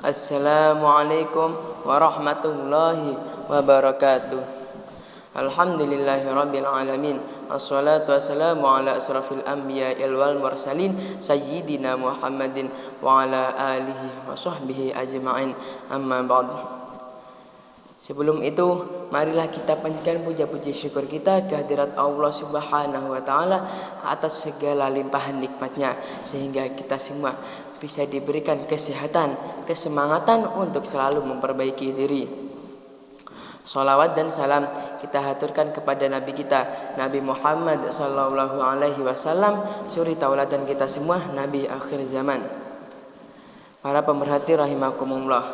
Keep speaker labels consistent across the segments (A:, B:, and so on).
A: Assalamualaikum warahmatullahi wabarakatuh. Alhamdulillahirabbil alamin. Assalatu wassalamu ala asrafil anbiya'il wal mursalin sayyidina Muhammadin wa ala alihi wa sahbihi ajma'in. Amma ba'd. Sebelum itu, marilah kita panjatkan puja-puji syukur kita kehadirat Allah Subhanahu wa taala atas segala limpahan nikmatnya, sehingga kita semua bisa diberikan kesehatan, kesemangatan untuk selalu memperbaiki diri. Salawat dan salam kita haturkan kepada Nabi kita, Nabi Muhammad sallallahu alaihi wasallam, suri tauladan kita semua, Nabi akhir zaman. Para pemerhati rahimakumullah,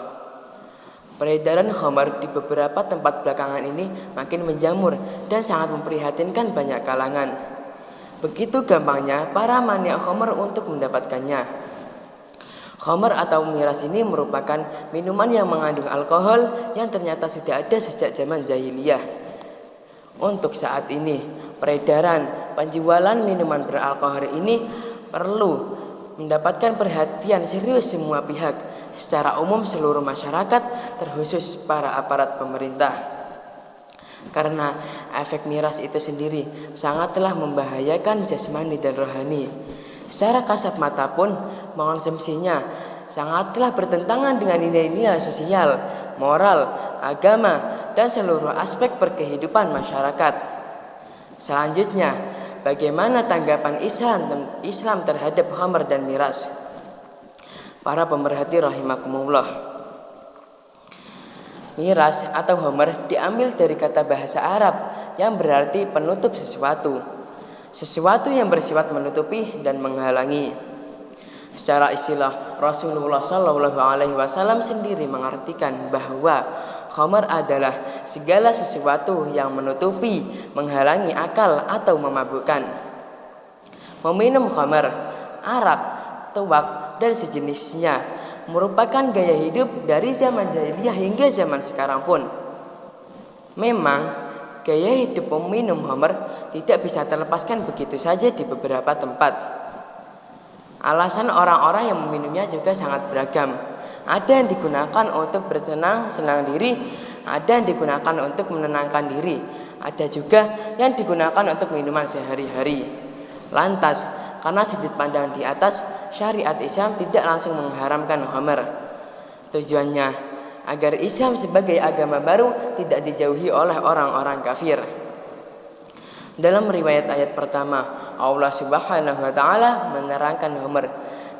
A: peredaran khamar di beberapa tempat belakangan ini makin menjamur dan sangat memprihatinkan banyak kalangan. Begitu gampangnya para maniak khamar untuk mendapatkannya. Khamar atau miras ini merupakan minuman yang mengandung alkohol yang ternyata sudah ada sejak zaman jahiliyah. Untuk saat ini, peredaran penjualan minuman beralkohol ini perlu mendapatkan perhatian serius semua pihak, secara umum seluruh masyarakat, terkhusus para aparat pemerintah. Karena efek miras itu sendiri sangatlah membahayakan jasmani dan rohani. Secara kasat mata pun mengonsumsinya sangatlah bertentangan dengan nilai-nilai sosial, moral, agama, dan seluruh aspek perkehidupan masyarakat. Selanjutnya, bagaimana tanggapan Islam terhadap khamar dan miras? Para pemerhati rahimakumullah, miras atau khamar diambil dari kata bahasa Arab yang berarti penutup sesuatu yang bersifat menutupi dan menghalangi. Secara istilah, Rasulullah Shallallahu Alaihi Wasallam sendiri mengartikan bahwa khamar adalah segala sesuatu yang menutupi, menghalangi akal atau memabukkan. Meminum khamar, arak, tuak, dan sejenisnya merupakan gaya hidup dari zaman jahiliyah hingga zaman sekarang pun. Memang gaya hidup peminum khamar tidak bisa terlepaskan begitu saja di beberapa tempat. Alasan orang-orang yang meminumnya juga sangat beragam. Ada yang digunakan untuk bersenang-senang diri, ada yang digunakan untuk menenangkan diri, ada juga yang digunakan untuk minuman sehari-hari. Lantas, karena sudut pandang di atas, syariat Islam tidak langsung mengharamkan khamar. Tujuannya agar Islam sebagai agama baru tidak dijauhi oleh orang-orang kafir. Dalam riwayat ayat pertama, Allah Subhanahu wa taala menerangkan khamar,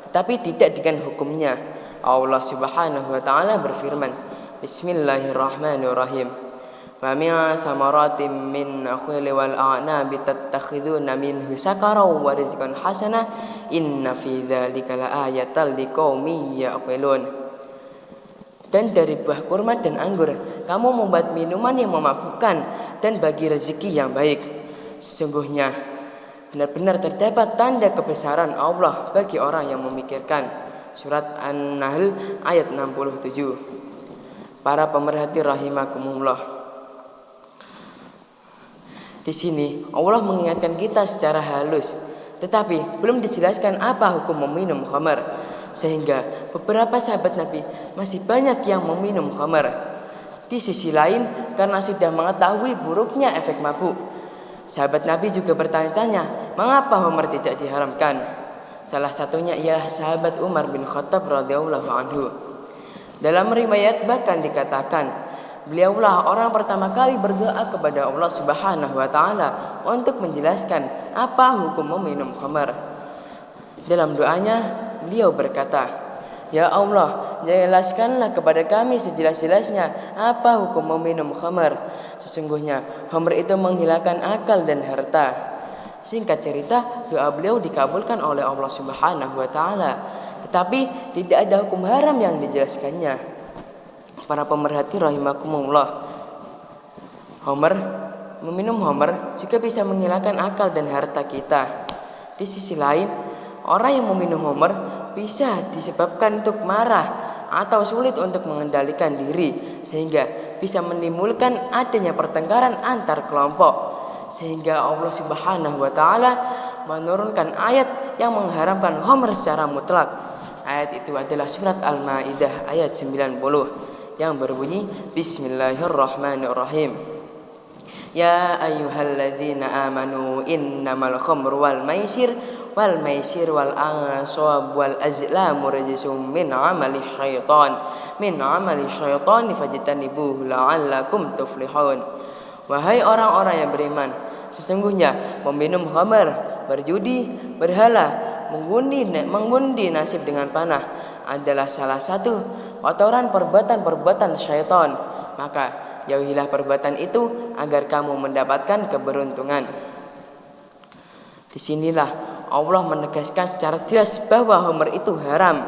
A: tetapi tidak dengan hukumnya. Allah Subhanahu wa taala berfirman, Bismillahirrahmanirrahim. Wa min thamaratin min nakhili wal a'nabi tattakhiduna minhu sakaran wa rizqan hasana inna fi dzalika laayatan liqaumin ya'qilun. Dan dari buah kurma dan anggur kamu membuat minuman yang memabukkan dan bagi rezeki yang baik. Sesungguhnya benar-benar terdapat tanda kebesaran Allah bagi orang yang memikirkan. Surat An-Nahl ayat 67. Para pemerhati rahimakumullah, di sini Allah mengingatkan kita secara halus, tetapi belum dijelaskan apa hukum meminum khamar, sehingga beberapa sahabat Nabi masih banyak yang meminum khamar. Di sisi lain, karena sudah mengetahui buruknya efek mabuk, sahabat Nabi juga bertanya-tanya, mengapa khamar tidak diharamkan? Salah satunya ialah sahabat Umar bin Khattab radhiyallahu anhu. Dalam riwayat bahkan dikatakan, beliaulah orang pertama kali berdoa kepada Allah Subhanahu wa taala untuk menjelaskan apa hukum meminum khamar. Dalam doanya, beliau berkata, Ya Allah, jelaskanlah kepada kami sejelas-jelasnya apa hukum meminum khamar. Sesungguhnya khamar itu menghilangkan akal dan harta. Singkat cerita, doa beliau dikabulkan oleh Allah Subhanahu wa taala, tetapi tidak ada hukum haram yang dijelaskannya. Para pemerhati rahimakumullah, meminum khamar juga bisa menghilangkan akal dan harta kita. Di sisi lain, orang yang meminum khamar bisa disebabkan untuk marah atau sulit untuk mengendalikan diri, sehingga bisa menimbulkan adanya pertengkaran antar kelompok. Sehingga Allah Subhanahu wa taala menurunkan ayat yang mengharamkan khamr secara mutlak. Ayat itu adalah surat Al-Maidah ayat 90 yang berbunyi Bismillahirrahmanirrahim. Ya ayyuhalladzina amanu innamal khamru wal maisir wal ansab wal azlamu rijsum min amali syaitan fajtanibuhu la'allakum tuflihun. Wahai orang-orang yang beriman, sesungguhnya meminum khamar, berjudi, berhala, mengundi nasib dengan panah adalah salah satu kotoran perbuatan syaitan. Maka jauhilah perbuatan itu agar kamu mendapatkan keberuntungan. Disinilah Allah menegaskan secara jelas bahwa khamar itu haram.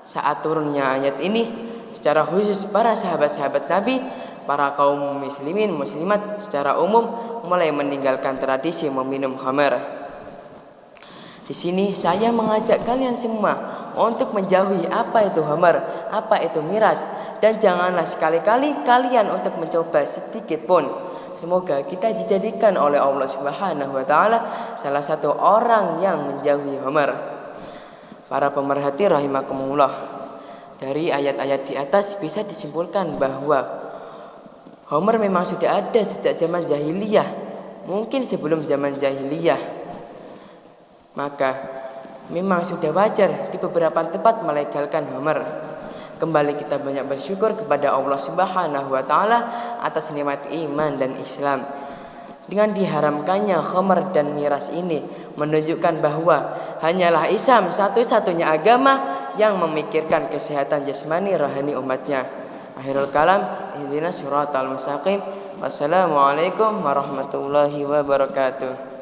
A: Saat turunnya ayat ini, secara khusus para sahabat-sahabat Nabi, para kaum muslimin muslimat secara umum mulai meninggalkan tradisi meminum khamar. Di sini saya mengajak kalian semua untuk menjauhi apa itu khamar, apa itu miras, dan janganlah sekali-kali kalian untuk mencoba sedikit pun. Semoga kita dijadikan oleh Allah Subhanahu wa taala salah satu orang yang menjauhi khamar. Para pemerhati rahimakumullah, dari ayat-ayat di atas bisa disimpulkan bahwa khamar memang sudah ada sejak zaman jahiliyah, mungkin sebelum zaman jahiliyah. Maka memang sudah wajar di beberapa tempat melegalkan khamar. Kembali kita banyak bersyukur kepada Allah Subhanahu wa taala atas nikmat iman dan Islam. Dengan diharamkannya khamar dan miras ini menunjukkan bahwa hanyalah Islam satu-satunya agama yang memikirkan kesehatan jasmani rohani umatnya. Akhirul kalam, ihdinas siratal mustaqim. Wassalamualaikum warahmatullahi wabarakatuh.